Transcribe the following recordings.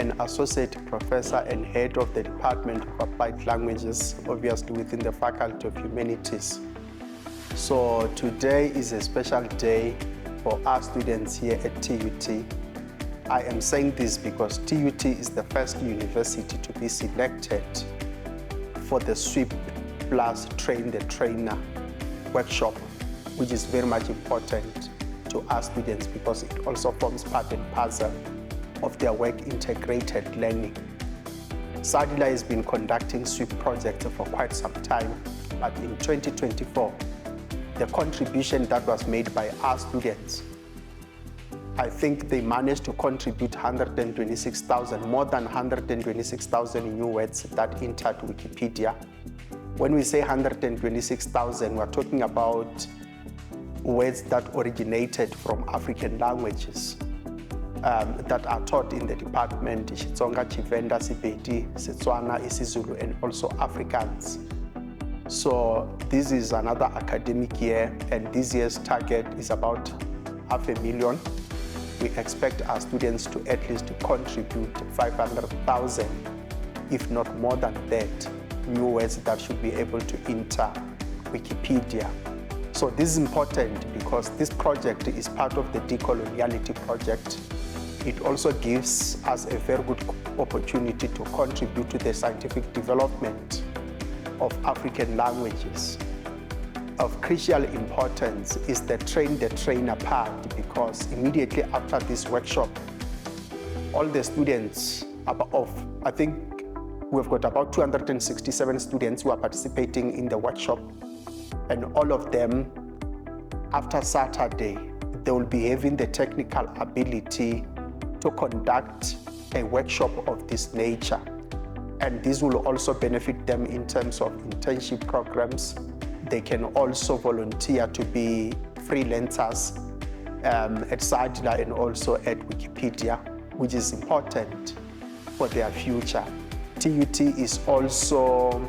an associate professor and head of the Department of Applied Languages, obviously within the Faculty of Humanities. So today is a special day for our students here at TUT. I am saying this because TUT is the first university to be selected for the SWIP plus Train the Trainer workshop, which is very much important to our students because it also forms part and parcel of their work integrated learning. SADiLaR has been conducting SWIP projects for quite some time, but in 2024, the contribution that was made by our students, I think they managed to contribute 126,000, more than 126,000 new words that entered Wikipedia. When we say 126,000, we're talking about words that originated from African languages that are taught in the department: Xitsonga, Tshivenda, Sepedi, Setswana, isiZulu, and also Afrikaans. So this is another academic year, and this year's target is about 500,000. We expect our students to at least contribute 500,000, if not more than that, new words that should be able to enter Wikipedia. So this is important because this project is part of the decoloniality project. It also gives us a very good opportunity to contribute to the scientific development of African languages. Of crucial importance is the train the trainer part, because immediately after this workshop, all the students, I think we've got about 267 students who are participating in the workshop, and all of them, after Saturday, they will be having the technical ability to conduct a workshop of this nature. And this will also benefit them in terms of internship programs. They can also volunteer to be freelancers at SADiLaR and also at Wikipedia, which is important for their future. TUT is also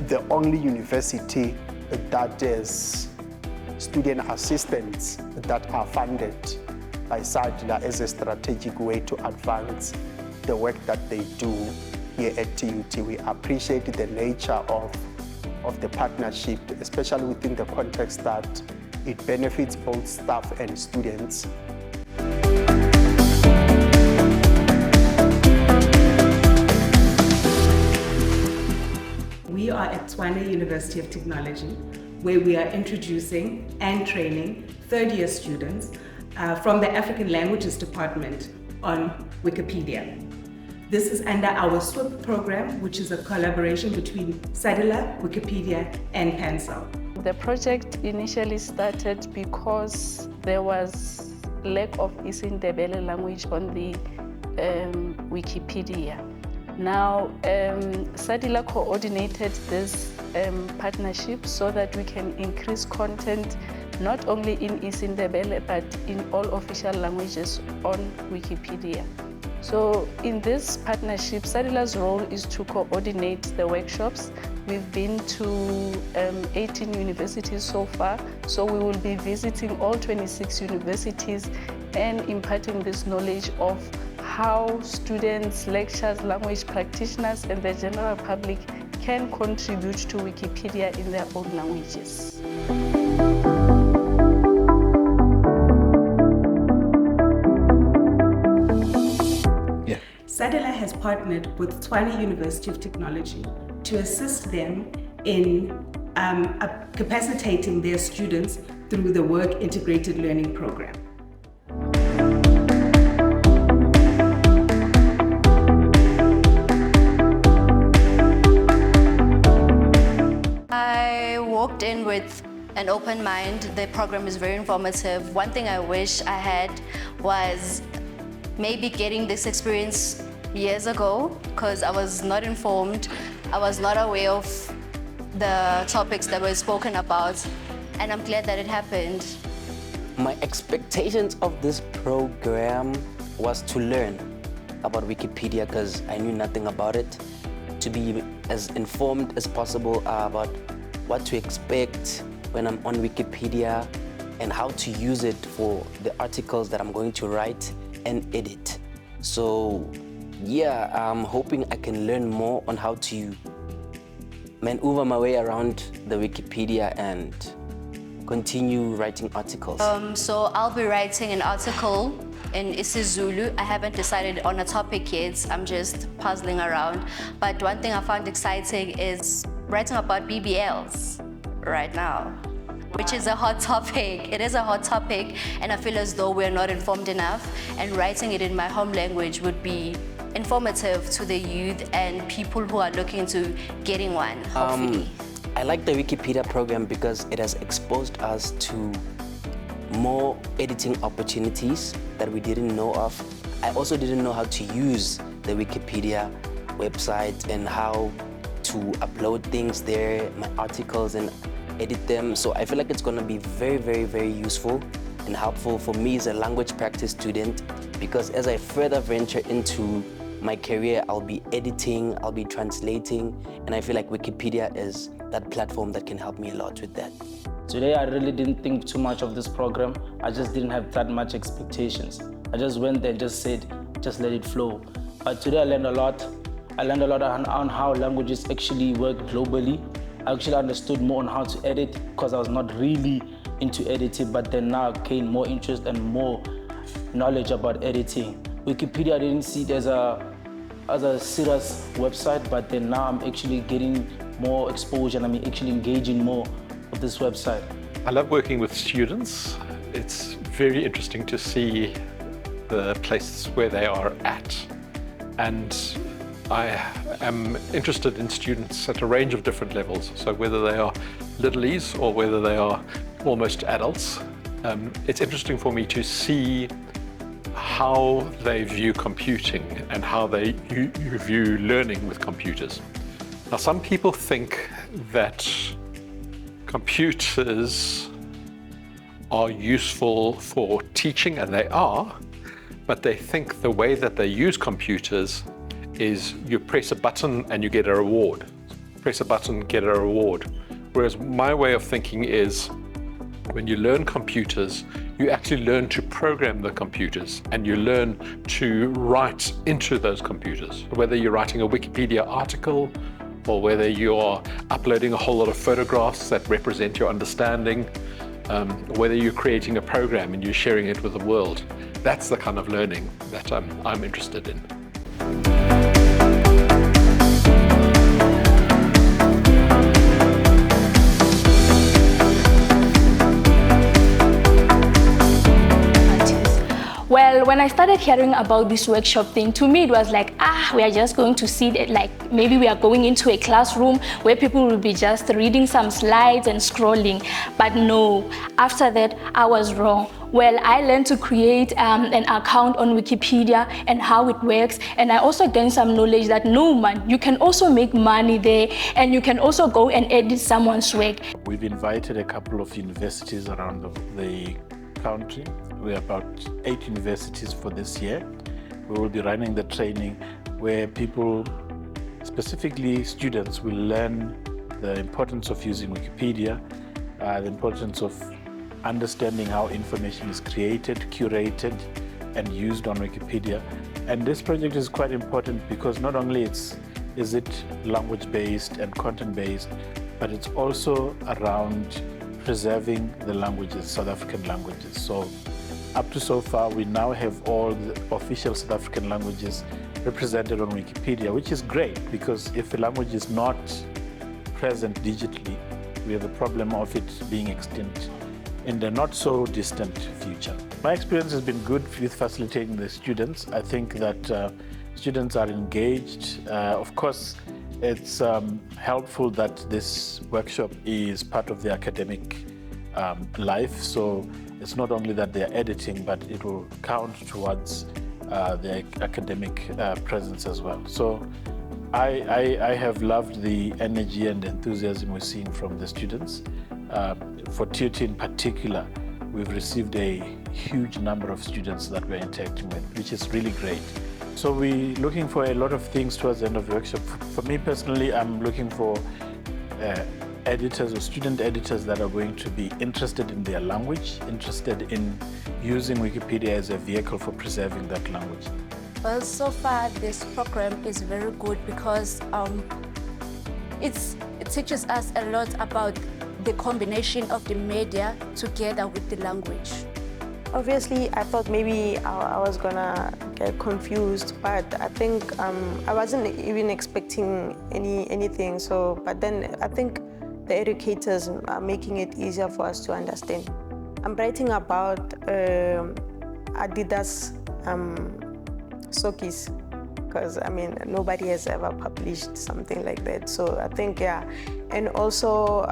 the only university that has student assistants that are funded by SADiLaR as a strategic way to advance the work that they do here at TUT. We appreciate the nature of the partnership, especially within the context that it benefits both staff and students. We are at Tshwane University of Technology, where we are introducing and training third-year students from the African Languages Department on Wikipedia. This is under our SWIP program, which is a collaboration between SADiLaR, Wikipedia, and PanSALB. The project initially started because there was lack of isiNdebele language on the Wikipedia. Now, SADiLaR coordinated this partnership so that we can increase content not only in isiNdebele but in all official languages on Wikipedia. So in this partnership, SADiLaR's role is to coordinate the workshops. We've been to 18 universities so far, so we will be visiting all 26 universities and imparting this knowledge of how students, lecturers, language practitioners, and the general public can contribute to Wikipedia in their own languages. SADiLaR has partnered with Tshwane University of Technology to assist them in capacitating their students through the Work Integrated Learning Program. I walked in with an open mind. The program is very informative. One thing I wish I had was maybe getting this experience years ago, because I was not informed. I was not aware of the topics that were spoken about, and I'm glad that it happened. My expectations of this program was to learn about Wikipedia, because I knew nothing about it, to be as informed as possible about what to expect when I'm on Wikipedia and how to use it for the articles that I'm going to write and edit. So yeah, I'm hoping I can learn more on how to maneuver my way around the Wikipedia and continue writing articles. So I'll be writing an article in isiZulu. I haven't decided on a topic yet. I'm just puzzling around. But one thing I found exciting is writing about BBLs right now, which is a hot topic. It is a hot topic, and I feel as though we're not informed enough, and writing it in my home language would be informative to the youth and people who are looking into getting one, hopefully. I like the Wikipedia program because it has exposed us to more editing opportunities that we didn't know of. I also didn't know how to use the Wikipedia website and how to upload things there, my articles, and edit them. So I feel like it's going to be very, very, very useful and helpful for me as a language practice student, because as I further venture into my career, I'll be editing, I'll be translating, and I feel like Wikipedia is that platform that can help me a lot with that. Today, I really didn't think too much of this program. I just didn't have that much expectations. I just went there and just said, just let it flow. But today I learned a lot. I learned a lot on how languages actually work globally. I actually understood more on how to edit, because I was not really into editing, but then now I gained more interest and more knowledge about editing. Wikipedia, I didn't see it as a serious website, but then now I'm actually getting more exposure and I'm actually engaging more with this website. I love working with students. It's very interesting to see the places where they are at. And I am interested in students at a range of different levels. So whether they are littlies or whether they are almost adults, it's interesting for me to see how they view computing and how they view learning with computers. Now, some people think that computers are useful for teaching, and they are, but they think the way that they use computers is you press a button and you get a reward. Press a button, get a reward. Whereas my way of thinking is, when you learn computers, you actually learn to program the computers and you learn to write into those computers. Whether you're writing a Wikipedia article or whether you're uploading a whole lot of photographs that represent your understanding, whether you're creating a program and you're sharing it with the world, that's the kind of learning that I'm interested in. Well, when I started hearing about this workshop thing, to me it was like, we are just going to see that, like maybe we are going into a classroom where people will be just reading some slides and scrolling. But no, after that I was wrong. Well, I learned to create an account on Wikipedia and how it works. And I also gained some knowledge that no man, you can also make money there and you can also go and edit someone's work. We've invited a couple of universities around the country. We're about 8 universities for this year. We will be running the training where people, specifically students, will learn the importance of using Wikipedia, the importance of understanding how information is created, curated, and used on Wikipedia. And this project is quite important because not only is it language-based and content-based, but it's also around preserving the languages, South African languages. So up to so far, we now have all the official South African languages represented on Wikipedia, which is great because if a language is not present digitally, we have a problem of it being extinct in the not so distant future. My experience has been good with facilitating the students. I think that students are engaged. Of course, it's helpful that this workshop is part of the academic life. So it's not only that they're editing, but it will count towards their academic presence as well. So I have loved the energy and enthusiasm we're seeing from the students. For TUT in particular, we've received a huge number of students that we're interacting with, which is really great. So we're looking for a lot of things towards the end of the workshop. For me personally, I'm looking for editors or student editors that are going to be interested in their language, interested in using Wikipedia as a vehicle for preserving that language. Well, so far this program is very good because it teaches us a lot about the combination of the media together with the language. Obviously, I thought maybe I was gonna get confused, but I think I wasn't even expecting anything. So, but then I think the educators are making it easier for us to understand. I'm writing about Adidas sockies, because I mean nobody has ever published something like that. So I think yeah, and also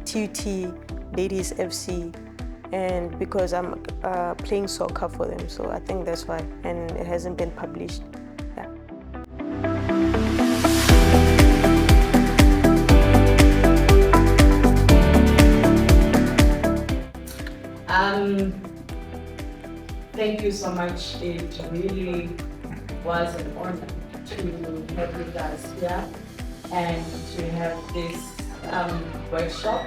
TUT Ladies FC. And because I'm playing soccer for them, so I think that's why, and it hasn't been published. Yeah. Thank you so much. It really was an honor to have you guys here and to have this workshop.